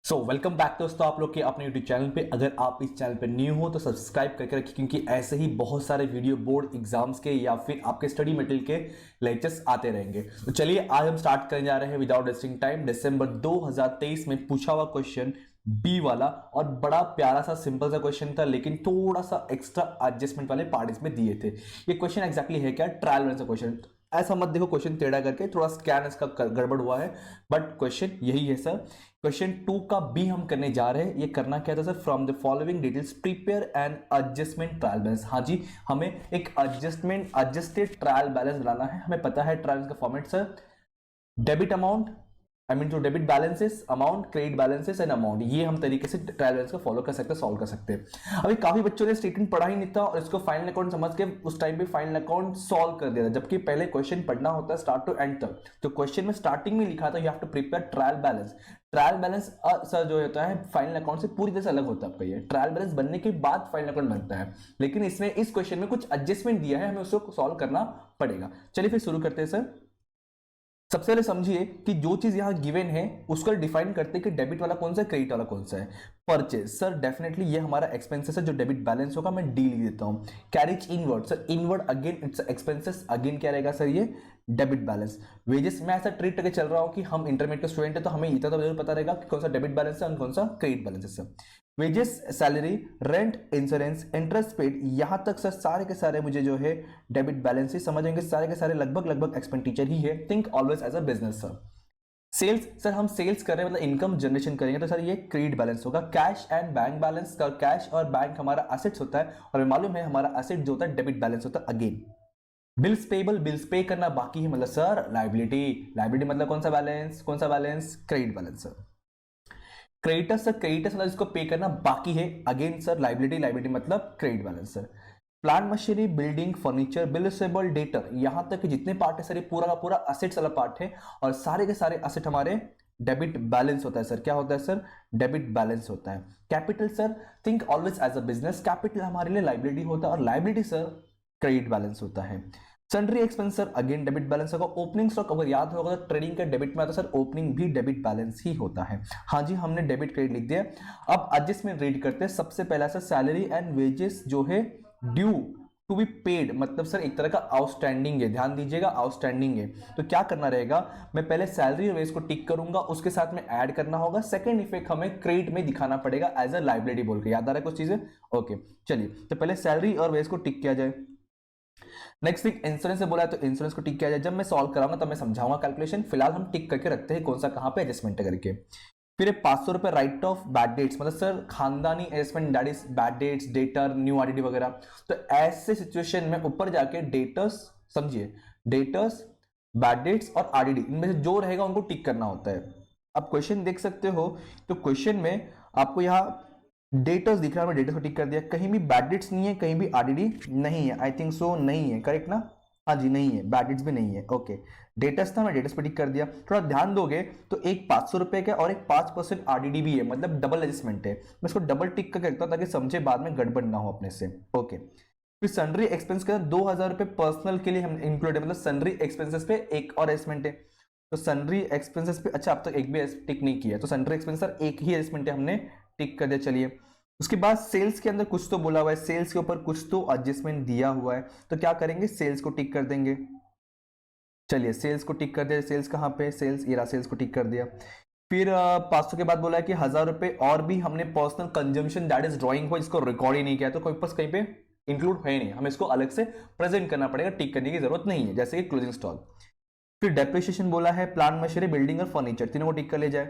Welcome back दोस्तों, आप लोग के अपने यूट्यूब चैनल पे। अगर आप इस चैनल पे न्यू हो तो सब्सक्राइब करके रखिए, क्योंकि ऐसे ही बहुत सारे वीडियो बोर्ड एग्जाम्स के या फिर आपके स्टडी मटेरियल के लेक्चर्स आते रहेंगे। तो चलिए आज हम स्टार्ट करने जा रहे हैं विदाउट वेस्टिंग टाइम। दिसंबर 2023 में पूछा हुआ क्वेश्चन बी वाला, और बड़ा प्यारा सा सिंपल सा क्वेश्चन था, लेकिन थोड़ा सा एक्स्ट्रा एडजस्टमेंट वाले पार्ट इसमें दिए थे। ये क्वेश्चन एक्जैक्टली है क्या? ट्रायल बैलेंस का क्वेश्चन। ऐसा मत देखो क्वेश्चन टेढ़ा करके, थोड़ा स्कैन इसका गड़बड़ हुआ है, बट क्वेश्चन यही है सर। क्वेश्चन 2 का बी हम करने जा रहे हैं। ये करना क्या था sir? From the following details prepare an adjustment trial balance. हाँ जी, हमें एक एडजस्टेड ट्रायल बैलेंस बनाना है। हमें पता है ट्रायल का फॉर्मेट सर, डेबिट अमाउंट, जो debit balances, amount, credit balances and amount. ये हम तरीके से ट्रायल बैलेंस को फॉलो कर सकते हैं, सॉल्व कर सकते हैं। अभी काफी बच्चों ने स्टेटमेंट पढ़ा ही नहीं था और इसको फाइनल अकाउंट समझ के उस टाइम पे फाइनल अकाउंट सॉल्व कर दिया था, जबकि पहले क्वेश्चन पढ़ना होता है स्टार्ट टू एंड तक। तो क्वेश्चन में स्टार्टिंग में लिखा था you have to prepare trial balance. Trial balance sir जो होता है फाइनल अकाउंट से पूरी तरह से अलग होता है आपका। ये ट्रायल बैलेंस बनने के बाद फाइनल अकाउंट बनता है, लेकिन इसमें इस क्वेश्चन में कुछ एडजस्टमेंट दिया है, हमें उसको सॉल्व करना पड़ेगा। चलिए फिर शुरू करते हैं सर। सबसे पहले समझिए कि जो चीज यहां गिवन है उसको डिफाइन करते हैं कि डेबिट वाला कौन सा है, क्रेडिट वाला कौन सा है। परचेज सर डेफिनेटली ये हमारा एक्सपेंसेस है, जो डेबिट बैलेंस होगा मैं डी लिख देता हूं। Carriage inward sir, inward again it's expenses, again क्या रहेगा सर? ये डेबिट बैलेंस। वेजेस मैं ऐसा ट्रीट करके चल रहा हूं कि हम इंटरमीडिएट के स्टूडेंट है, तो हमें इतना तो जरूर पता रहेगा कि कौन सा डेबिट बैलेंस है और कौन सा क्रेडिट बैलेंस है sir. Wages, salary, rent, insurance, interest paid, यहां तक सर सारे के सारे मुझे जो है डेबिट बैलेंस ही समझेंगे। सारे के सारे लगभग एक्सपेंडिचर ही है। Think always as a business sir. Sales sir, हम सेल्स कर रहे हैं मतलब इनकम जनरेशन करेंगे, तो सर ये क्रेडिट बैलेंस होगा। कैश एंड बैंक बैलेंस का, कैश और बैंक हमारा एसेट्स होता है, और हमें मालूम है हमारा एसेट जो होता है डेबिट बैलेंस होता है अगेन। बिल्स पेबल, बिल्स पे करना बाकी है, मतलब सर लाइबिलिटी। लाइबिलिटी मतलब कौन सा बैलेंस? कौन सा balance? Credit balance sir. Creditors sir, creditors मतलब इसको पे करना बाकी है, अगेन सर लाइबिलिटी। लाइबिलिटी मतलब credit balance sir. Plant machinery, building, furniture, बिलेसेबल, डेटर, यहां तक कि जितने पार्ट है सर ये पूरा का पूरा असेट्स वाला पार्ट है, और सारे के सारे असेट हमारे डेबिट बैलेंस होता है सर। क्या होता है सर? डेबिट बैलेंस होता है। Capital sir, think always as a business. Capital हमारे लिए लाइबिलिटी होता है, और लाइबिलिटी सर क्रेडिट बैलेंस होता है। Sundry expense sir again debit balance होगा। ओपनिंग स्टॉक अगर याद होगा तो ट्रेडिंग के डेबिट में आता है सर, ओपनिंग भी डेबिट बैलेंस ही होता है। हाँ जी, हमने डेबिट क्रेडिट लिख दिया। अब एडजस्टमेंट रीड करते हैं। सबसे पहला सर सैलरी एंड वेजेस जो है ड्यू टू बी पेड, मतलब सर एक तरह का आउटस्टैंडिंग है, ध्यान दीजिएगा आउटस्टैंडिंग है। तो क्या करना रहेगा, मैं पहले सैलरी और वेज को टिक करूंगा, उसके साथ में ऐड करना होगा। सेकंड इफेक्ट हमें क्रेडिट में दिखाना पड़ेगा एज अ लाइबिलिटी बोल के। याद आ रहा है कुछ चीजें? ओके चलिए, तो पहले सैलरी और वेज को टिक किया जाए। नेक्स्ट थिंग इंश्योरेंस से बोला है, तो इंश्योरेंस को टिक किया जाए। जब मैं सॉल्व कराऊंगा तब मैं समझाऊंगा कैलकुलेशन, फिलहाल हम टिक करके रखते हैं कौन सा कहां पे एडजस्टमेंट करके। फिर 500 रुपए राइट ऑफ बैड डेट्स, मतलब सर खानदानी adjustment, that is bad debts, debtor, new RDD वगैरह। तो ऐसे सिचुएशन में ऊपर जाके डेटर्स, समझिए डेटर्स, बैड डेट्स और आरडीडी, इनमें से जो रहेगा उनको टिक करना होता है। अब क्वेश्चन देख सकते हो, तो क्वेश्चन में आपको यहाँ डेटर्स दिख रहा है, डेटर्स को टिक कर दिया। कहीं भी बैड डेट्स नहीं है, कहीं भी आरडीडी नहीं है, आई थिंक सो नहीं है, करेक्ट ना? हाँ जी नहीं है, बैड डेट्स भी नहीं है। ओके, डेटर्स था, मैं डेटर्स पे टिक कर दिया। थोड़ा ध्यान दोगे तो एक 500 रुपए का और एक 5% आरडीडी भी है, मतलब डबल एडजस्टमेंट है। मैं इसको डबल टिक करके रखता हूं ताकि समझे बाद में गड़बड़ ना हो अपने से। ओके, फिर सन्ड्री एक्सपेंस के अंदर 2000 रुपए पर्सनल के लिए हम इंक्लूड है, मतलब सन्ड्री एक्सपेंसेस पे एक और एडजस्टमेंट है। तो सन्ड्री एक्सपेंसेस पे अच्छा अब तक एक भी टिक नहीं किया, तो सन्ड्री एक्सपेंस एक ही एडजस्टमेंट है, हमने टिक कर दिया। चलिए, उसके बाद सेल्स के अंदर कुछ तो बोला हुआ है, सेल्स के ऊपर कुछ तो एडजस्टमेंट दिया हुआ है, तो क्या करेंगे, सेल्स को टिक कर देंगे। चलिए सेल्स को टिक कर दिया। सेल्स कहां पे? सेल्स, ये रहा, सेल्स को टिक कर दिया। फिर 500 के बाद बोला है कि 1000 रुपए और भी हमने personal consumption that is drawing हो, जिसको रिकॉर्ड ही नहीं किया, तो कोई पास कहीं पे इंक्लूड है नहीं, हमें इसको अलग से प्रेजेंट करना पड़ेगा, टिक करने की जरूरत नहीं है, जैसे कि क्लोजिंग स्टॉक। फिर डेप्रिसिएशन बोला है, प्लांट मशीनरी, बिल्डिंग और फर्नीचर, तीनों को टिक कर ले जाए।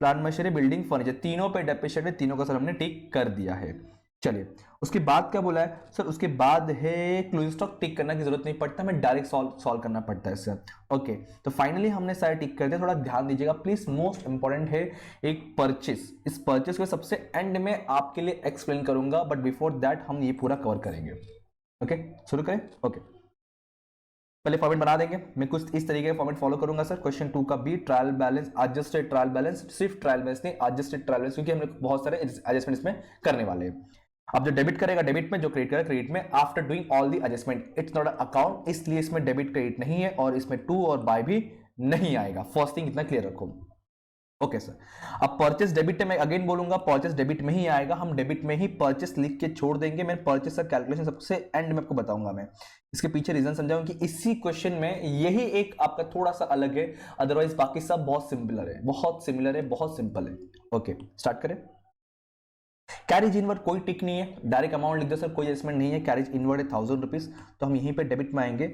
प्लांट मशीनरी, बिल्डिंग, फर्नीचर, तीनों पे डेप्रिसिएशन है, तीनों का सर हमने टिक कर दिया है। चलिए, उसके बाद क्या बोला है सर? उसके बाद है क्लोजिंग स्टॉक, टिक करने की जरूरत नहीं पड़ता, हमें डायरेक्ट सॉल्व करना पड़ता है सर। ओके, तो फाइनली हमने सारे टिक कर दिया। थोड़ा ध्यान दीजिएगा प्लीज, मोस्ट इंपॉर्टेंट है एक परचेस। इस परचेस को सबसे एंड में आपके लिए एक्सप्लेन करूंगा, बट बिफोर दैट हम ये पूरा कवर करेंगे। ओके, शुरू करें। ओके, पहले फॉर्मेट बना देंगे। मैं कुछ इस तरीके का फॉर्मेट फॉलो करूंगा सर। क्वेश्चन 2 का B, trial balance, adjusted trial balance, सिर्फ ट्रायल बैलेंस नहीं, एडजस्टेड ट्रायल बैलेंस, क्योंकि हम लोग बहुत सारे एडजस्टमेंट इसमें करने वाले हैं। अब जो डेबिट करेगा डेबिट में, जो क्रेडिट करेगा क्रेडिट में, after doing all the adjustment. It's not account, इसलिए इसमें डेबिट क्रेडिट नहीं है, और इसमें टू और बाय भी नहीं आएगा। फर्स्ट थिंग इतना क्लियर रखो। Okay sir. अब परचेस डेबिट में अगेन बोलूंगा, परचेस डेबिट में ही आएगा, हम डेबिट में ही परचेस लिख के छोड़ देंगे। मैं परचेस का कैलकुलेशन सबसे एंड में आपको बताऊंगा। मैं इसके पीछे रीजन समझाऊं कि इसी क्वेश्चन में यही एक आपका थोड़ा सा अलग है, अदरवाइज बाकी सब बहुत सिमिलर है, बहुत सिमिलर है, बहुत सिंपल है। ओके स्टार्ट करें। कैरेज इनवर्ड कोई टिक नहीं है, डायरेक्ट अमाउंट लिख दो सर, कोई एडजस्टमेंट नहीं है। कैरेज इनवर्ड है 1000 रुपीज, तो हम यहीं पे डेबिट में आएंगे।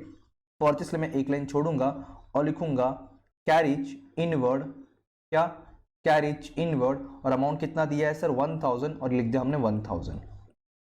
परचेस में एक लाइन छोड़ूंगा और लिखूंगा कैरेज इनवर्ड, क्या कैरेज इनवर्ड, और अमाउंट कितना दिया है सर 1000, और लिख दिया हमने 1000।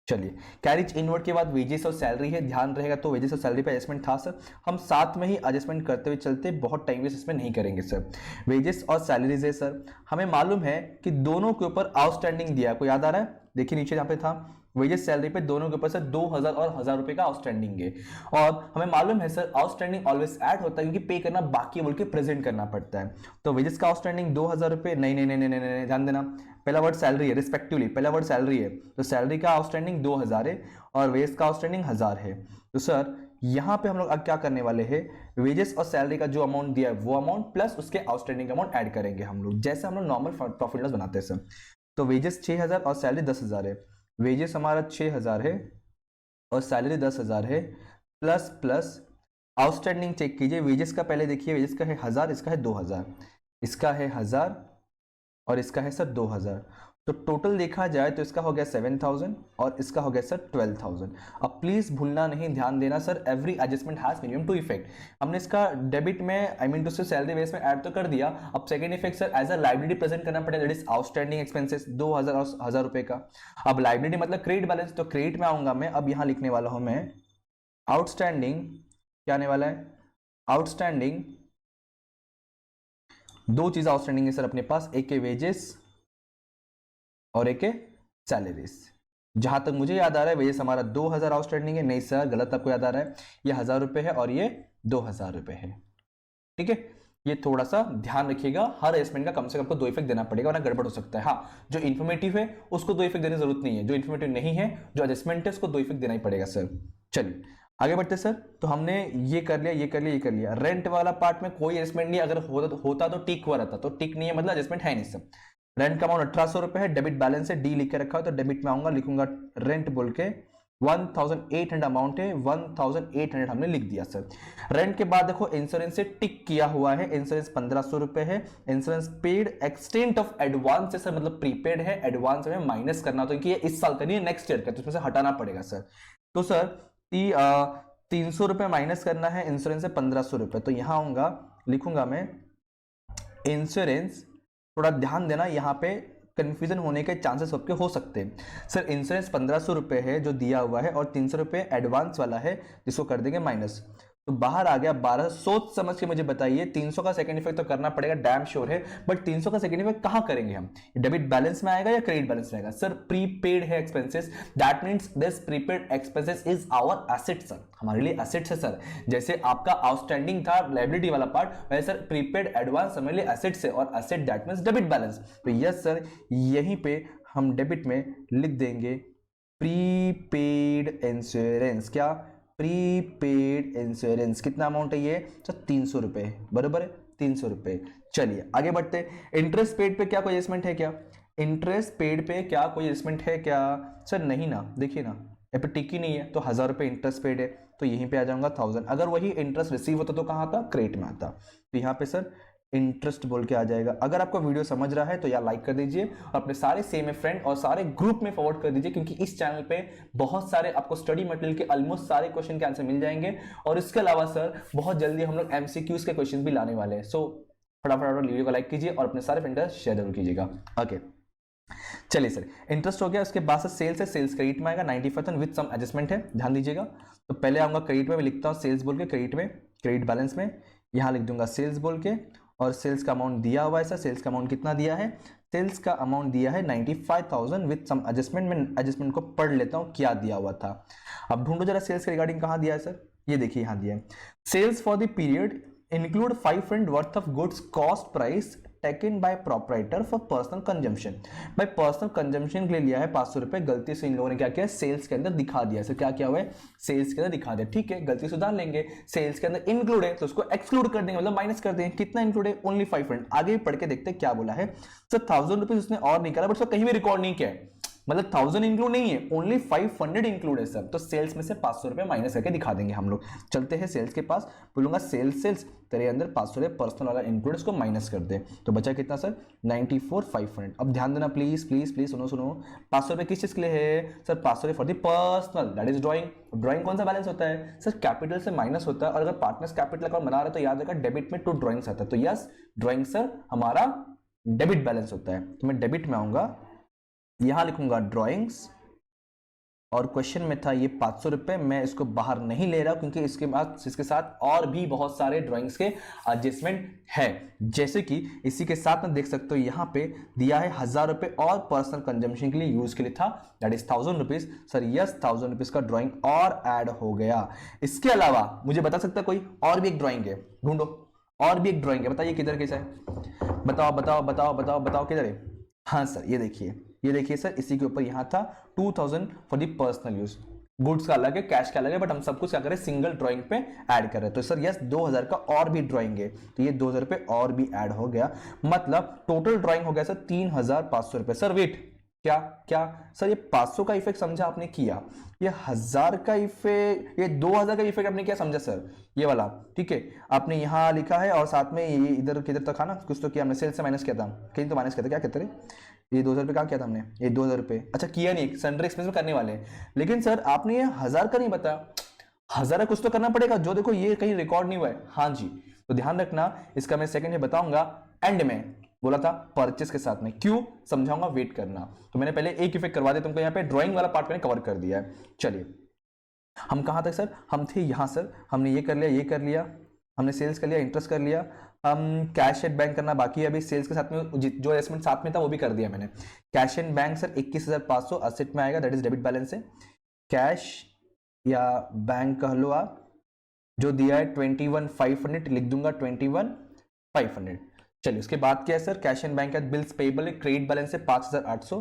चलिए कैरेज इनवर्ड के बाद वेजेस और सैलरी है, ध्यान रहेगा तो वेजेस और सैलरी पे एडजस्टमेंट था सर, हम साथ में ही एडजस्टमेंट करते हुए चलते, बहुत टाइम वेस्ट इसमें नहीं करेंगे सर। वेजेस और सैलरीज है सर, हमें मालूम है कि दोनों के ऊपर आउटस्टैंडिंग दिया, कोई याद आ रहा है, देखिए नीचे जहां पे था वेजेस सैलरी पे दोनों के ऊपर सर 2000 और 1000 रुपए का आउटस्टैंडिंग है। और हमें मालूम है सर आउटस्टैंडिंग ऑलवेज ऐड होता है, क्योंकि पे करना बाकी बोल के प्रेजेंट करना पड़ता है। तो वेजेस का आउटस्टैंडिंग 2000 रुपए, नहीं नहीं नहीं नहीं नहीं, ध्यान देना, पहला वर्ड सैलरी है, रिस्पेक्टिवली पहला वर्ड सैलरी है, तो सैलरी का आउटस्टैंडिंग 2000 है और वेजेस का आउटस्टैंडिंग 1000 है। तो सर यहां पे हम लोग अब क्या करने वाले हैं, वेजेस और सैलरी का जो अमाउंट दिया है वो अमाउंट प्लस उसके आउटस्टैंडिंग अमाउंट ऐड करेंगे हम लोग, जैसे हम लोग नॉर्मल प्रॉफिट लॉस बनाते हैं सर। तो वेजेस 6000 और सैलरी 10000 है, वेजेस हमारा 6000 है और सैलरी 10000 है, प्लस प्लस आउटस्टैंडिंग चेक कीजिए। वेजेस का पहले देखिए, वेजेस का है 1000, इसका है 2000, इसका है 1000 और इसका है सर 2000, तो टोटल देखा जाए तो इसका हो गया 7000 और इसका हो गया सर 12000। अब प्लीज भूलना नहीं, ध्यान देना sir, every adjustment has minimum two effect. हमने इसका डेबिट में आई मीन टू से सैलरी बेस में ऐड तो कर दिया, अब second effect sir as a liability present करना पड़ेगा, दैट इज आउटस्टैंडिंग एक्सपेंसेस 2000 और 1000 रुपए का। अब लाइबिलिटी मतलब क्रेडिट बैलेंस, तो क्रेडिट में आऊंगा मैं, अब यहां लिखने वाला हूं मैं आउटस्टैंडिंग, क्या आने वाला है आउटस्टैंडिंग, दो चीज आउटस्टैंडिंग है सर अपने पास, एक है वेजेस और एक है सैलरीज। जहां तक मुझे याद आ रहा है वेजेस हमारा 2000 आउटस्टैंडिंग है, नहीं सर गलत आपको याद आ रहा है, ये 1000 रुपए है और ये 2000 रुपए है, ठीक है। ये थोड़ा सा ध्यान रखिएगा, हर एडजस्टमेंट का कम से कम आपको 2 इफेक्ट देना पड़ेगा वरना गड़बड़ हो सकता है। हाँ जो इन्फॉर्मेटिव है उसको 2 इफेक्ट देने की जरूरत नहीं है, जो इन्फॉर्मेटिव नहीं है, जो एडजस्टमेंट है उसको 2 इफेक्ट देना ही पड़ेगा सर। चलिए आगे बढ़ते सर, तो हमने ये कर लिया, ये कर लिया, ये कर लिया। रेंट वाला पार्ट में कोई एडजस्टमेंट नहीं, अगर होता तो टिक हुआ रहता, तो टिक नहीं है मतलब एडजस्टमेंट है नहीं सर। रेंट का अमाउंट 1800 रुपए है, डेबिट बैलेंस है, डी लिख के रखा है, तो डेबिट में आऊंगा, लिखूंगा रेंट बोल के 1800 अमाउंट है, 1800 हमने लिख दिया सर। रेंट के बाद देखो इंश्योरेंस से टिक किया हुआ है, इंश्योरेंस 1500 रुपए है, insurance paid extent of advance है सर, मतलब प्रीपेड है, एडवांस में माइनस करना, तो ये इस साल का नहीं है नेक्स्ट ईयर का, तो उसमें से हटाना पड़ेगा सर। तो सर 300 रुपए माइनस करना है, इंश्योरेंस है 1500 रुपए, तो यहां आऊंगा, लिखूंगा मैं इंश्योरेंस, थोड़ा ध्यान देना यहाँ पे कंफ्यूजन होने के चांसेस आपके हो सकते हैं सर। इंश्योरेंस 1500 रुपए है जो दिया हुआ है और 300 रुपए एडवांस वाला है जिसको कर देंगे माइनस, तो बाहर आ गया 1200। सोच समझ के मुझे बताइए, 300 का सेकंड इफेक्ट तो करना पड़ेगा, डैम श्योर है, बट 300 का सेकंड इफेक्ट कहां करेंगे हम, डेबिट बैलेंस में आएगा या क्रेडिट बैलेंस में आएगा सर? प्रीपेड है expenses, that means this prepaid expenses is our asset sir, हमारे लिए एसेट्स है सर। जैसे आपका आउटस्टैंडिंग था लायबिलिटी वाला पार्ट, वैसे सर प्रीपेड एडवांस हमारे लिए एसेट्स है, और asset that means debit balance. तो यस सर यहीं पे हम डेबिट में लिख देंगे प्रीपेड इंश्योरेंस, क्या प्रीपेड इंश्योरेंस, कितना अमाउंट है ये सर 300 रुपए, बराबर है 300 रुपए। चलिए आगे बढ़ते, इंटरेस्ट पेड पे क्या कोई एडजस्टमेंट है क्या, इंटरेस्ट पेड पे क्या कोई एडजस्टमेंट है क्या सर? नहीं ना, देखिए ना यहाँ पे टिक ही नहीं है, तो 1000 रुपए इंटरेस्ट पेड है, तो यहीं पे आ जाऊंगा 1000। अगर वही इंटरेस्ट रिसीव होता तो कहाँ आता, क्रेडिट में आता, तो यहाँ पे सर इंटरेस्ट बोल के आ जाएगा। अगर आपको वीडियो समझ रहा है तो यार लाइक कर दीजिए और अपने सारे सेम फ्रेंड और सारे ग्रुप में फॉरवर्ड कर दीजिए, क्योंकि इस चैनल पे बहुत सारे आपको स्टडी मटेरियल के ऑलमोस्ट सारे क्वेश्चन के आंसर मिल जाएंगे, और इसके अलावा सर बहुत जल्दी हम लोग एमसीक्यूज के क्वेश्चन भी लाने वाले हैं। सो फटाफट वीडियो को लाइक कीजिए और अपने सारे फ्रेंड शेयर जरूर कीजिएगा। ओके चलिए सर, इंटरेस्ट हो गया, उसके बाद से सेल्स है, सेल्स क्रेडिट में आएगा 95,000 विद सम एडजस्टमेंट है, ध्यान दीजिएगा। तो पहले आऊंगा क्रेडिट में, मैं लिखता हूँ सेल्स बोल के, क्रेडिट में क्रेडिट बैलेंस में यहाँ लिख दूंगा सेल्स बोल के, और सेल्स का अमाउंट दिया हुआ है सर, सेल्स का अमाउंट कितना दिया है, सेल्स का अमाउंट दिया है 95,000 विद सम एडजस्टमेंट। मैं एडजस्टमेंट को पढ़ लेता हूँ क्या दिया हुआ था। अब ढूंढो जरा सेल्स के रिगार्डिंग कहाँ दिया है सर, ये देखिए यहाँ दिया है, sales for the period include 5 worth of goods cost price taken by proprietor for personal consumption. भाई पर्सनल कंजम्पशन के लिए लिया है 500 रुपए, गलती से इन लोगों ने क्या किया, सेल्स के अंदर दिखा दिया। सर क्या किया हुआ है, सेल्स के अंदर दिखा दिया, ठीक है, गलती सुधार लेंगे। सेल्स के अंदर इंक्लूड है तो उसको एक्सक्लूड कर देंगे, मतलब माइनस कर देंगे। कितना इंक्लूड है, ओनली 500। आगे पढ़ के देखते हैं क्या बोला है। सर 1000 रुपीज उसने और नहीं करा, बट उसको कहीं भी रिकॉर्ड नहीं किया है, मतलब 1000 इंक्लूड नहीं है, ओनली 500 इंक्लूड है सर। तो सेल्स में से 500 रुपए माइनस करके दिखा देंगे हम लोग। चलते हैं सेल्स के पास, बोलूंगा सेल्स तेरे अंदर 500 रुपए पर्सनल वाला इंक्लूड, इसको माइनस कर दे तो बचा कितना सर, 94,500। अब ध्यान देना प्लीज प्लीज प्लीज, सुनो 500 रुपए किस चीज के लिए है सर, 500 रुपए for the personal, that is drawing. Drawing कौन सा बैलेंस होता है सर, कैपिटल से माइनस होता है। और अगर पार्टनर्स कैपिटल अकाउंट बना रहे तो याद रखा डेबिट में टू ड्राइंग्स आता है। तो यस, ड्राइंग सर हमारा डेबिट बैलेंस होता है। तो मैं डेबिट में आऊंगा, यहां लिखूंगा ड्राइंग्स, और क्वेश्चन में था ये 500 रुपए, मैं इसको बाहर नहीं ले रहा क्योंकि इसके साथ और भी बहुत सारे ड्राइंग्स के एडजस्टमेंट है। जैसे कि इसी के साथ में देख सकते हो यहाँ पे दिया है 1000 रुपए और पर्सनल कंजम्पशन के लिए यूज के लिए था, that is 1000 rupees. Sir yes, 1000 rupees का ड्राइंग और ऐड हो गया। इसके अलावा मुझे बता सकता कोई और भी एक ड्राइंग है, ढूंढो और भी एक ड्राइंग है, बताइए किधर कैसा है, बताओ बताओ बताओ बताओ बताओ किधर है। हाँ सर ये देखिए सर, इसी के ऊपर यहां था 2000 for the personal use. Goods का अलग है, कैश का अलग है, बट हम सब कुछ क्या करें, सिंगल ड्राइंग पे ऐड कर रहे हैं। तो सर यस, 2000 का और भी ड्राइंग है, तो ये 2000 रुपए और भी ऐड हो गया, मतलब टोटल ड्राइंग हो गया सर 3500 रुपए। सर वेट, क्या क्या सर, ये 500 का इफेक्ट समझा आपने किया, ये 1000 का इफेक्ट, ये 2000 का इफेक्ट आपने क्या समझा सर, ये वाला, ठीक है, आपने यहां लिखा है और साथ में ये इधर किधर तक था ना, कुछ तो किया हमने, सेल से माइनस किया था, कहीं तो माइनस किया था, क्या कहते रहे, ये 2000 रुपए, क्या किया था हमने, ये 2000 रुपए, अच्छा किया नहीं, सन्ड्री एक्सपेंस में करने वाले हैं। लेकिन सर आपने ये 1000 का नहीं बताया, 1000 कुछ तो करना पड़ेगा, जो देखो ये कहीं रिकॉर्ड नहीं हुआ है। हाँ जी, तो ध्यान रखना, इसका मैं सेकंड में बताऊंगा, एंड में बोला था परचेस के साथ में, क्यों समझाऊंगा, वेट करना। तो मैंने पहले एक इफेक्ट करवा दिया तुमको, यहाँ पे ड्राइंग वाला पार्ट मैंने कवर कर दिया है। चलिए हम कहां तक सर, हम थे यहां सर, हमने ये कर लिया, हमने सेल्स कर लिया, इंटरेस्ट कर लिया, हम कैश एंड बैंक करना बाकी है अभी। सेल्स के साथ में जो एडजस्टमेंट साथ में था वो भी कर दिया मैंने। Cash and bank sir 21,500 asset में आएगा, दैट इज डेबिट बैलेंस है। कैश या बैंक कह लो आप, जो दिया है 21,500 लिख दूंगा, 21,500। चलिए उसके बाद क्या है सर, कैश एंड बैंक का बिल्स पेएबल है, क्रेडिट बैलेंस है 5,800,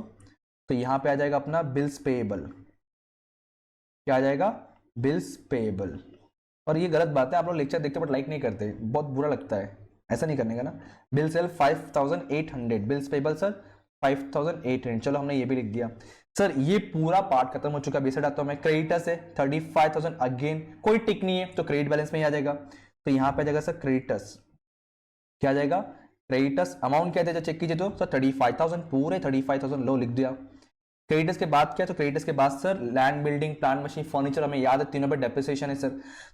तो यहां पे आ जाएगा अपना बिल्स पेएबल, क्या आ जाएगा, बिल्स पेएबल। और ये गलत बात है, आप लोग लेक्चर देखते बट लाइक नहीं करते, बहुत बुरा लगता है, ऐसा नहीं करने का ना। Bill sale 5,800, bills payable sir 5,800, चलो हमने ये भी लिख दिया। सर ये पूरा पार्ट खत्म हो चुका है, बेसिड आता हूं मैं, क्रेडिटर्स है 35,000, अगेन कोई टिक नहीं है तो क्रेडिट बैलेंस में ही आ जाएगा। तो यहां पे आ जाएगा सर क्रेडिटर्स, क्या आ जाएगा, क्रेडिटर्स अमाउंट क्या है चेक कीजिए तो सर 35,000, पूरे 35,000 लो लिख दिया। क्रेडिटर्स के बाद क्या, तो क्रेडिटर्स के बाद sir land, building, plant, machine, furniture, हमें याद है तीनों पे डेप्रिसिएशन है सर,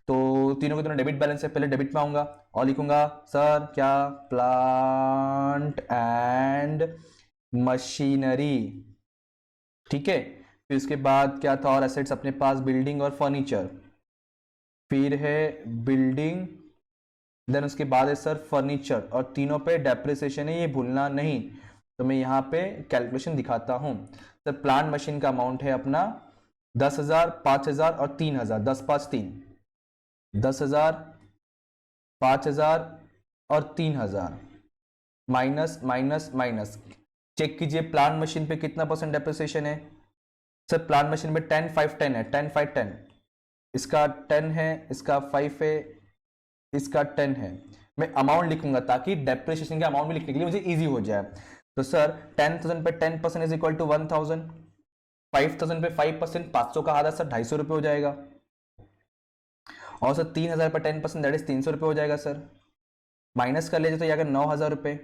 तो तीनों के तीनों डेबिट बैलेंस है। पहले डेबिट में आऊंगा और लिखूंगा सर क्या, प्लांट एंड मशीनरी, ठीक है। फिर उसके बाद क्या था और एसेट्स अपने पास, बिल्डिंग और फर्नीचर, फिर है बिल्डिंग, देन उसके बाद है सर फर्नीचर, और तीनों पे डेप्रिसिएशन है, ये भूलना नहीं। तो मैं यहाँ पे कैलकुलेशन दिखाता हूं। तो प्लांट मशीन का अमाउंट है अपना 10,000, 5,000 और 3,000, 10, 5, 3, 10,000, 5,000 और 3,000, माइनस माइनस माइनस, चेक कीजिए प्लांट मशीन पे कितना परसेंट डेप्रिसिएशन है सर, प्लांट मशीन में 10, 5, 10 है, 10, 5, 10, इसका 10 है, इसका 5 है, इसका 10 है। मैं अमाउंट लिखूंगा ताकि डेप्रिसिएशन का अमाउंट भी लिखने के लिए मुझे इजी हो जाए। तो सर 10,000 पे 10% इज इक्वल टू 1,000, 5,000 पे 5%, 500 का आधा सर 250 रुपए हो जाएगा, और सर 3,000 पे 10% दैट इज 300 रुपए हो जाएगा सर। माइनस कर लीजिए तो ये आ गया 9,000 रुपए,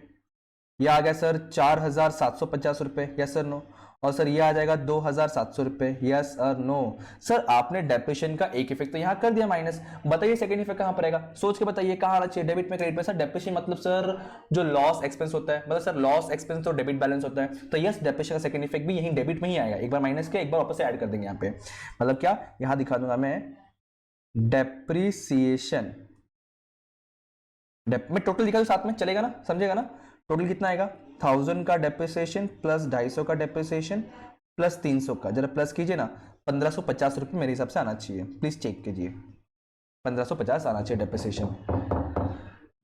यह आ गया सर 4,750 रुपए, यस सर नो। और सर ये आ जाएगा 2,700 रुपए, यस और नो। सर आपने डेप्रिसिएशन का एक इफेक्ट तो यहां कर दिया माइनस, बताइए सेकंड इफेक्ट कहां पर आएगा, सोच के बताइए कहां आना चाहिए, डेबिट में क्रेडिट में। सर डेप्रिसिएशन मतलब सर जो लॉस एक्सपेंस होता है, मतलब सर लॉस एक्सपेंस तो डेबिट बैलेंस होता है, तो यस डेप्रिसिएशन का सेकंड इफेक्ट भी यही डेबिट में ही आएगा, एक बार माइनस किया एक बार वापस से ऐड कर देंगे यहाँ पे, मतलब क्या, यहां दिखा दूंगा मैं डेप्रिसिएशन, मैं टोटल दिखा दूं साथ में, चलेगा ना, समझेगा ना। टोटल कितना आएगा, 1000 का डेप्रिसिएशन प्लस 250 का डेप्रिसिएशन प्लस 300 का, जरा प्लस कीजिए ना, 1550 रुपए मेरे हिसाब से आना चाहिए, प्लीज चेक कीजिए, 1550 आना चाहिए डेप्रिसिएशन।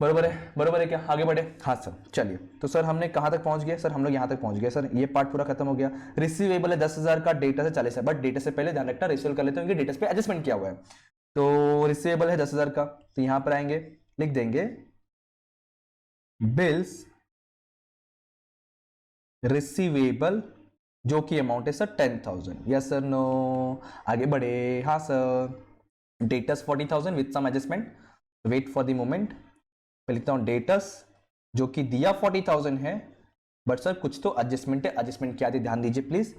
बरोबर है क्या? आगे बढ़े। हाँ सर चलिए, तो सर हमने कहाँ तक पहुंच गए? सर हम लोग यहाँ तक पहुंच गए सर, ये पार्ट पूरा खत्म हो गया। रिसीवेबल है 10,000 का, डेटा से 40 है, बट डेटा से पहले ध्यान रखना रिसीवेबल कर लेते हैं क्योंकि डेटा पे एडजस्टमेंट किया हुआ है। तो रिसीवेबल है 10,000 का, तो यहां पर आएंगे, लिख देंगे बिल्स रिसीवेबल जो कि अमाउंट है सर 10,000। Yes sir, no? आगे बढ़े। हाँ sir, debts 40,000 with some adjustment. Wait for the moment, मैं लिखता हूं डेटस जो कि दिया 40,000 है, बट सर कुछ तो एडजस्टमेंट है। एडजस्टमेंट क्या थी ध्यान दीजिए प्लीज।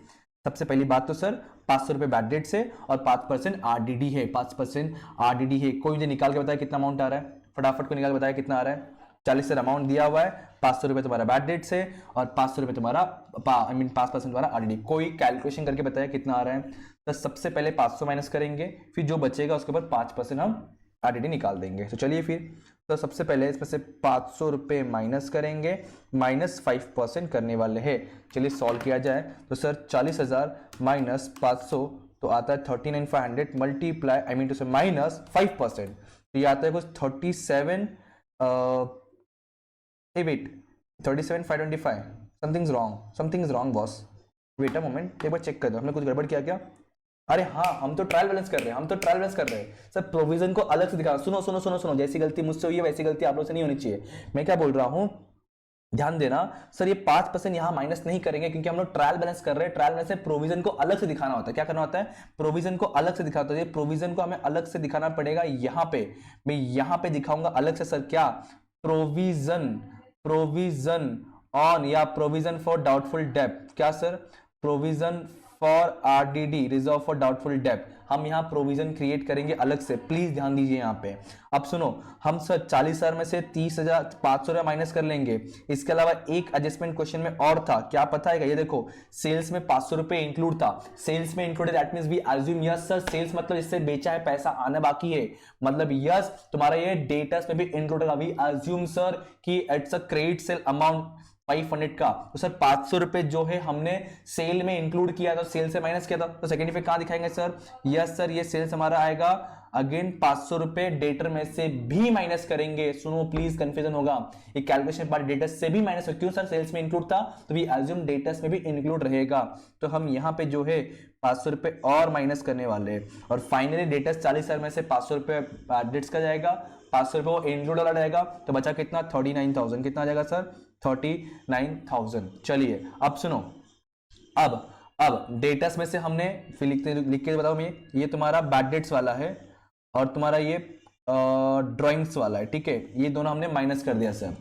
सबसे पहली बात तो सर 500 रुपए बैड डेट से और 5% आरडीडी है, 5% आरडीडी है। कोई मुझे निकाल के बताया कितना अमाउंट आ रहा है, फटाफट को निकाल के बताया कितना आ रहा है। 40 सर अमाउंट दिया हुआ है, 500 रुपए तुम्हारा बैड डेट से और 500 रुपए तुम्हारा 5% तुम्हारा आरडीडी। कोई कैलकुलेशन करके बताया कितना आ रहा है? तो सबसे पहले 500 माइनस करेंगे, फिर जो बचेगा उसके ऊपर 5% हम आरडीडी निकाल देंगे। तो चलिए फिर, तो सबसे पहले इसमें से 500 रुपए माइनस करेंगे, माइनस 5% करने वाले हैं। चलिए सॉल्व किया जाए। तो सर 40,000 माइनस 500 तो आता है 39,500 मल्टीप्लाई आई मीन टू से माइनस 5%, तो ये आता है कुछ 37 wait 37,525। Something is wrong boss. Wait a moment, एक बार चेक कर दो, हमने कुछ गड़बड़ किया क्या? अरे हाँ, हम तो ट्रायल बैलेंस कर रहे हैं, सर प्रोविजन को अलग से दिखा। सुनो, जैसी गलती मुझसे हुई है वैसी गलती आप लोगों से नहीं होनी चाहिए। मैं क्या बोल रहा हूं, ध्यान देना सर, ये 5% यहां माइनस नहीं करेंगे क्योंकि हम लोग ट्रायल बैलेंस कर रहे हैं। ट्रायल बैलेंस में प्रोविजन को अलग से दिखाना होता है। क्या करना होता है? प्रोविजन को अलग से दिखाता है। प्रोविजन को हमें अलग से दिखाना पड़ेगा। यहां पे मैं यहां पे दिखाऊंगा अलग से सर, क्या प्रोविजन ऑन या प्रोविजन फॉर डाउटफुल डेब्ट। क्या sir? Provision for RDD, reserve for doubtful डेब्ट। हम यहाँ प्रोविजन क्रिएट करेंगे अलग से, प्लीज ध्यान दीजिए यहाँ पे। अब सुनो, हम सर 40,000 में से 30,500 रुपया माइनस कर लेंगे। इसके अलावा एक एडजस्टमेंट क्वेश्चन में और था, क्या पता है? ये देखो, सेल्स में 500 रुपए इंक्लूड था। सेल्स में included, that means we assume yes sir, sales मतलब इससे बेचा है, पैसा आना बाकी है, मतलब यस तुम्हारा ये डेटस में भी इंक्लूडेड। वी अज्यूम सर कि it's a credit sale amount 500 का। तो सर 500 रुपए जो है हमने सेल में इंक्लूड किया था, सेल से माइनस किया था, तो सेकंड इफेक्ट कहां दिखाएंगे सर? यस सर, ये सेल्स हमारा आएगा अगेन 500 रुपए डेटर में से भी माइनस करेंगे। सुनो प्लीज, कंफ्यूजन होगा, ये कैलकुलेशन पार्ट डेटस से भी माइनस हो। क्यों सर? सेल्स में इंक्लूड था तो वी अज्यूम डेटस में भी इंक्लूड रहेगा। तो हम यहाँ पे जो है 500 रुपए और माइनस करने वाले हैं और फाइनली डेटस 40,000 में से 500 रुपए डेट्स का जाएगा, 500 रुपए वो इंक्लूड वाला रहेगा, तो बचा कितना? 39,000। कितना आ जाएगा सर? 39,000। चलिए अब सुनो, अब डेटस में से हमने फिर लिख के बताओ, मैं ये तुम्हारा बैड डेट्स वाला है और तुम्हारा ये ड्राइंग्स वाला है, ठीक है? ये दोनों हमने माइनस कर दिया सर।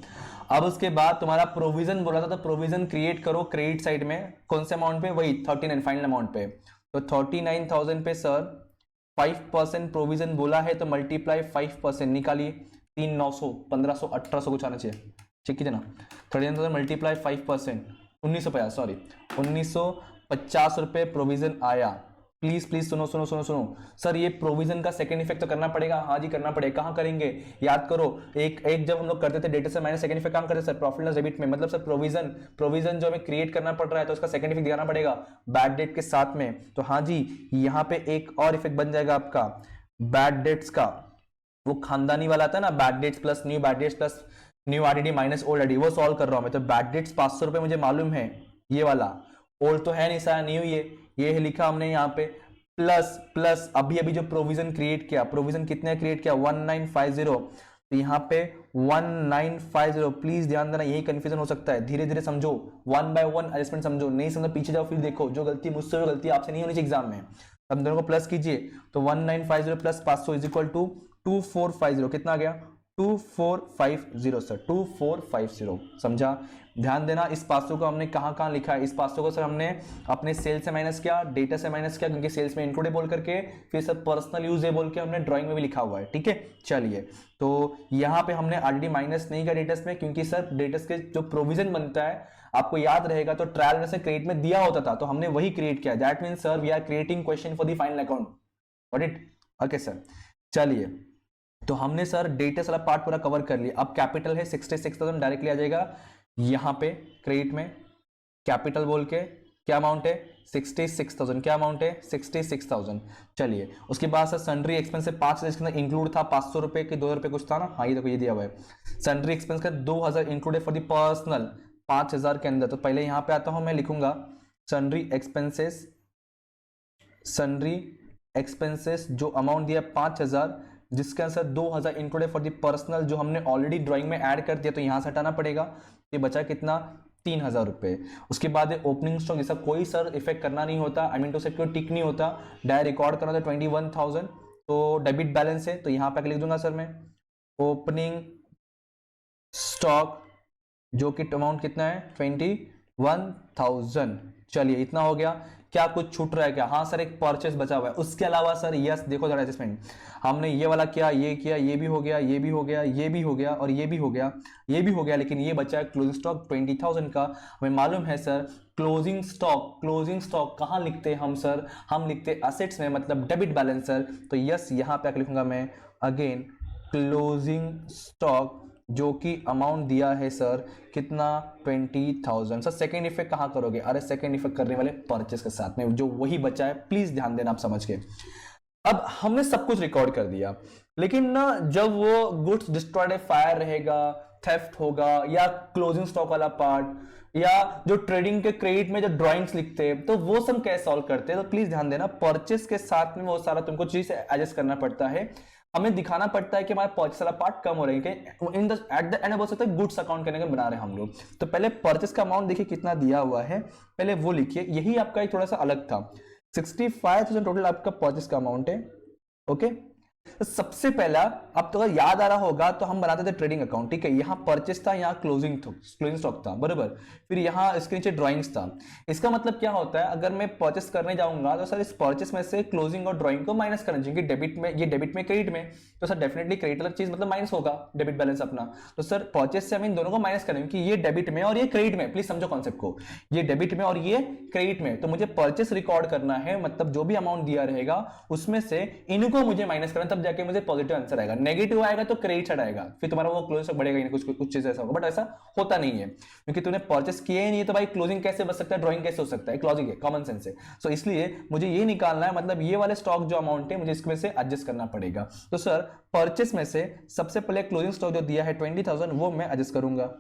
अब उसके बाद तुम्हारा प्रोविजन बोला था, तो प्रोविजन क्रिएट करो क्रेडिट साइड में। कौन से अमाउंट पे? वही 39 फाइनल अमाउंट पे। तो 39,000 पे सर 5% प्रोविजन बोला है, तो मल्टीप्लाई 5% निकालिए। 3,900 1,500 1,800 कुछ आना चाहिए, चेक कीजिए ना। 39,000 मल्टीप्लाई 5%, 1,950, सॉरी 1,950 रुपए प्रोविजन आया। प्लीज सुनो सर, ये प्रोविजन का सेकंड इफेक्ट तो करना पड़ेगा। हाँ जी करना पड़ेगा। कहां करेंगे? याद करो, एक जब हम लोग करते थे डेटा से माइनस, सेकंड इफेक्ट कहां करते सर? प्रॉफिट लॉस डेबिट में। मतलब सर प्रोविजन जो हमें क्रिएट करना पड़ रहा है तो उसका सेकंड इफेक्ट दिखाना पड़ेगा बैड डेट के साथ में। तो हाँ जी, यहाँ पे एक और इफेक्ट बन जाएगा आपका बैड डेट्स का, वो खानदानी वाला था ना, bad debts plus new bad debts plus new RDD minus old RDD, वो सॉल्व कर रहा हूं मैं। तो बैड डेट्स 500 रुपए मुझे मालूम है, ये वाला ओल्ड तो है नहीं सारा न्यू, ये है लिखा हमने यहाँ पे, प्लस अभी जो प्रोविजन क्रिएट किया, प्रोविजन कितने क्रिएट किया? 1950। तो यहाँ पे 1950, प्लीज ध्यान देना, यही कंफ्यूजन हो सकता है। धीरे धीरे समझो, 1 बाय 1 एडजस्टमेंट समझो, नहीं समझो पीछे जाओ फिर देखो। जो गलती मुझसे हो, गलती आपसे नहीं होनी चाहिए एग्जाम में। हम दोनों को प्लस कीजिए, तो 1950 प्लस 500 इज इक्वल टू 2450। कितना आ गया? 2450 सर, 2450। समझा? ध्यान देना, इस 500 को हमने कहां लिखा है? इस 500 को सर हमने अपने सेल से माइनस किया, डेटा से माइनस किया, क्योंकि सेल्स में इंक्लूड है बोल करके, फिर सर पर्सनल यूज है बोल के हमने ड्राइंग में भी लिखा हुआ है, ठीक है? चलिए, तो यहां पे हमने ऑलरेडी माइनस नहीं किया डेटस में, क्योंकि सर डेटस के जो प्रोविजन बनता है, आपको याद रहेगा तो ट्रायल में से क्रेडिट में दिया होता था, तो हमने वही क्रिएट किया। That means sir we are creating question for the final account. Got it? Okay sir. चलिए, तो हमने सर डेटस वाला पार्ट पूरा कवर कर लिया। अब कैपिटल है 66,000, डायरेक्टली आ जाएगा यहाँ पे क्रेडिट में, कैपिटल बोल के क्या अमाउंट है 66,000, क्या अमाउंट है 66,000। चलिए उसके बाद सर सन्ड्री एक्सपेंस से 5,000 इसके अंदर इंक्लूड था 500 रुपए कि 2,000 रुपए कुछ था ना, हाँ ये देखो ये दिया हुआ है। सन्ड्री एक्सपेंस का 2,000 इंक्लूडेड फॉर द पर्सनल 5,000 के अंदर। तो पहले यहां पे आता हूं, मैं लिखूंगा सन्ड्री एक्सपेंसेस, सन्ड्री एक्सपेंसेस जो अमाउंट दिया 5,000 जिसके अंदर 2,000 इंक्लूडेड फॉर द पर्सनल जो हमने ऑलरेडी ड्राइंग में ऐड कर दिया, तो यहां से हटाना पड़ेगा। ये बचा कितना 3,000 रुपए। उसके बाद ओपनिंग स्टॉक जैसा कोई सर इफेक्ट करना नहीं होता, आई मीन टू से कोई टिक नहीं होता, डायरेक्ट रिकॉर्ड करना होता 21,000, तो डेबिट बैलेंस है तो यहां पे लिख दूंगा सर मैं ओपनिंग स्टॉक जो कि अमाउंट कितना है 21,000। चलिए इतना हो गया। क्या कुछ छूट रहा है क्या? हाँ सर एक परचेस बचा हुआ है। उसके अलावा सर यस देखो जरा एडजस्टमेंट, हमने ये वाला किया, ये किया, ये भी हो गया, ये भी हो गया, ये भी हो गया और ये भी हो गया, ये भी हो गया, लेकिन ये बचा है क्लोजिंग स्टॉक 20,000 का। हमें मालूम है sir closing stock, closing stock कहाँ लिखते हैं हम सर? हम लिखते असेट्स में, मतलब डेबिट बैलेंस सर। तो यस यहाँ पे लिखूंगा मैं अगेन क्लोजिंग स्टॉक जो कि अमाउंट दिया है सर कितना 20,000। सर सेकेंड इफेक्ट कहाँ करोगे? अरे सेकेंड इफेक्ट करने वाले परचेस के साथ में जो वही बचा है, प्लीज ध्यान देना आप समझ के। अब हमने सब कुछ रिकॉर्ड कर दिया, लेकिन ना जब वो गुड्स डिस्ट्रॉयड फायर रहेगा, थेफ्ट होगा, या क्लोजिंग स्टॉक वाला पार्ट, या जो ट्रेडिंग के क्रेडिट में जो ड्राइंग्स लिखते हैं, तो वो सब कैसे सॉल्व करते हैं? तो प्लीज ध्यान देना परचेस के साथ में वो सारा तुमको चीज एडजस्ट करना पड़ता है। हमें दिखाना पड़ता है कि हमारा परचेस वाला पार्ट कम हो रहा है, in the at the end बोल सकते हैं गुड्स अकाउंट करने के बना रहे हैं हम लोग। तो पहले परचेस का अमाउंट देखिए कितना दिया हुआ है, पहले वो लिखिए। यही आपका एक थोड़ा सा अलग था, 65,000 टोटल आपका परचेस का अमाउंट है। ओके तो सबसे पहला, अब तो अगर याद आ रहा होगा तो हम बनाते थे ट्रेडिंग अकाउंट, ठीक है। यहाँ परचेस था, यहाँ क्लोजिंग स्टॉक था, बराबर। फिर यहाँ इसके नीचे ड्राइंग्स था। इसका मतलब क्या होता है, अगर मैं परचेस करने जाऊंगा तो सर इस परचेस में से क्लोजिंग और ड्राइंग को माइनस करना चाहिए, क्योंकि डेबिट में, ये डेबिट में क्रेडिट में, तो सर डेफिनेटली क्रेडिट अलग चीज मतलब माइनस होगा डेबिट बैलेंस अपना। तो सर परचेस से हम इन दोनों को माइनस करेंगे कि ये डेबिट में और ये क्रेडिट में, प्लीज समझो कॉन्सेप्ट को, ये डेबिट में और ये क्रेडिट में। तो मुझे परचेस रिकॉर्ड करना है, मतलब जो भी अमाउंट दिया रहेगा उसमें से इनको मुझे माइनस करना, तब जाके मुझे पॉजिटिव आंसर आएगा। नेगेटिव आएगा तो क्रेडिट साइड आएगा, फिर तुम्हारा वो क्लोजिंग स्टॉक बढ़ेगा ही नहीं, कुछ चीज ऐसा होगा। बट ऐसा होता नहीं है, क्योंकि तूने परचेस किए ही नहीं है, तो भाई क्लोजिंग कैसे बच सकता है, ड्राइंग कैसे हो सकता है? एक लॉजिक है, कॉमन सेंस है। सो इसलिए मुझे ये निकालना है, मतलब ये वाले स्टॉक जो अमाउंट है मुझे इसमें से एडजस्ट करना पड़ेगा। तो सर परचेस में से सबसे पहले क्लोजिंग स्टॉक जो दिया है 20,000 वो मैं एडजस्ट करूंगा।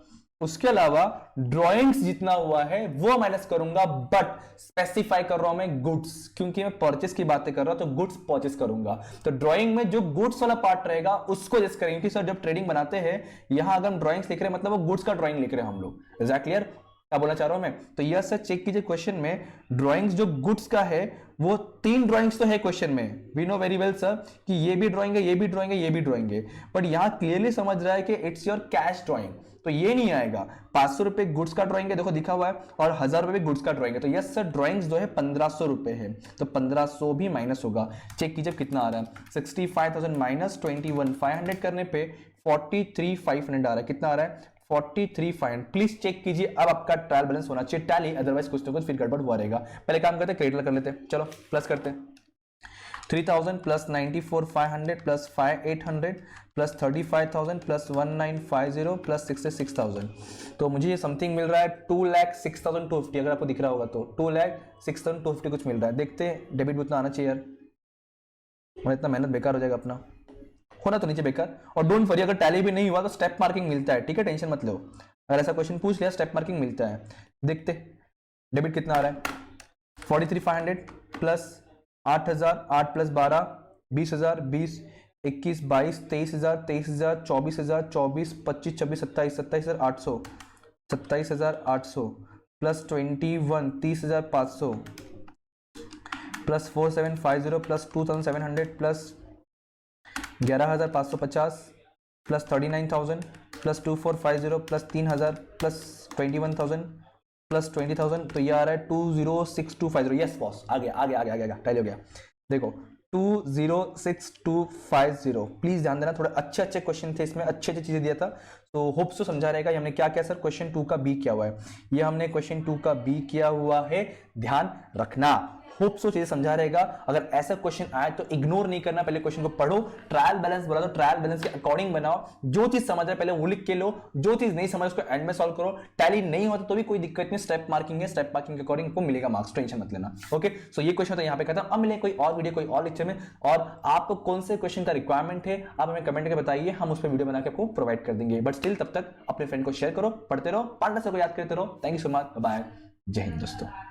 उसके अलावा ड्राइंग्स जितना हुआ है वो माइनस करूंगा, बट स्पेसिफाई कर रहा हूं मैं गुड्स, क्योंकि मैं परचेस की बातें कर रहा हूं, तो गुड्स परचेस करूंगा। तो ड्राइंग में जो गुड्स वाला पार्ट रहेगा उसको एडजस्ट करेंगे, क्योंकि सर जब ट्रेडिंग बनाते हैं यहां अगर हम ड्राइंग्स लिख रहे हैं मतलब वो गुड्स का ड्राइंग लिख रहे हैं हम लोग। इज दैट क्लियर क्या बोलना चाह रहा हूं मैं? तो यह सर चेक कीजिए क्वेश्चन में ड्राइंग्स जो गुड्स का है वो 3 ड्राइंग्स तो है क्वेश्चन में। We know very well sir कि ये भी ड्राइंग है, ये भी ड्राइंग है, ये भी ड्राइंग है, बट यहां क्लियरली समझ रहा है कि इट्स योर कैश ड्राइंग, तो ये नहीं आएगा। 500 रुपए गुड्स का ड्राइंग है, देखो दिखा हुआ है, और 1,000 रुपए भी गुड्स का ड्राइंग है। तो यस सर ड्राइंग्स जो है 1,500 रुपए है, तो 1,500 भी माइनस होगा। चेक कीजिए कितना आ रहा है, 65,000 माइनस 21,500 करने पे 43,500 आ रहा है। कितना आ रहा है 43,500। प्लीज चेक कीजिए, अब आपका ट्रायल बैलेंस होना चाहिए टैली, अदरवाइज कुछ ना कुछ फिर गड़बड़ हुआ रहेगा। पहले काम करते हैं क्रेडिट कर लेते हैं, चलो प्लस करते हैं। 3,000 plus 94,500 plus 5,800 plus 35,000 plus 1,950 plus 66,000। तो मुझे ये समथिंग मिल रहा है 2,06,250, अगर आपको दिख रहा होगा तो 2,06,250 कुछ मिल रहा है। देखते हैं डेबिट उतना आना चाहिए यार, और इतना मेहनत बेकार हो जाएगा अपना, होना तो नीचे बेकार। और डोंट वरी अगर टैली भी नहीं हुआ तो स्टेप मार्किंग मिलता है, ठीक है, टेंशन मत लो। अगर ऐसा क्वेश्चन पूछ लिया स्टेप मार्किंग मिलता है। देखते डेबिट कितना आ रहा है 43,500 plus 8,000, 8 plus 12 20,000, 20 21 22 23,000, 23,000 24,000, 24 25 26 27 27,800, 27,800 plus 21 30,500 plus 4,750 plus 2,700 plus 11,550 plus 39,000 plus 2,450 plus 3,000 plus 21,000 plus 20,000। तो ये आ रहा है 2,06,250। यस बॉस, आ गया आ गया आ गया आ गया, टाइल हो गया। देखो 2,06,250। प्लीज ध्यान देना, थोड़े अच्छे अच्छे क्वेश्चन थे इसमें, अच्छे अच्छे चीजें दिया था, तो होप सो समझा रहेगा। ये हमने क्या किया सर, क्वेश्चन 2 का बी किया हुआ है, ये हमने क्वेश्चन 2 का बी किया हुआ है, ध्यान रखना। होप सो चीजें समझा रहेगा। अगर ऐसा क्वेश्चन आए तो इग्नोर नहीं करना, पहले क्वेश्चन को पढ़ो, ट्रायल बैलेंस बोला तो ट्रायल बैलेंस के अकॉर्डिंग बनाओ, जो चीज समझ रहे पहले वो लिख के लो, जो चीज नहीं समझ उसको एंड में सॉल्व करो। टैली नहीं होता तो भी कोई दिक्कत नहीं, स्टेप मार्किंग है, स्टेप मार्किंग के अकॉर्डिंग आपको मिलेगा मार्क्स, टेंशन मत लेना। ओके, सो ये क्वेश्चन तो यहाँ पे खत्म। अब मिले कोई और वीडियो, कोई और लेक्चर में, और आपको कौन से क्वेश्चन का रिक्वायरमेंट है आप हमें कमेंट करके बताइए, हम उस पर वीडियो बना के आपको प्रोवाइड कर देंगे। बट स्टिल तब तक अपने फ्रेंड को शेयर करो, पढ़ते रहो, पार्टनर को याद करते रहो। Thank you so much, bye, जय हिंद दोस्तों।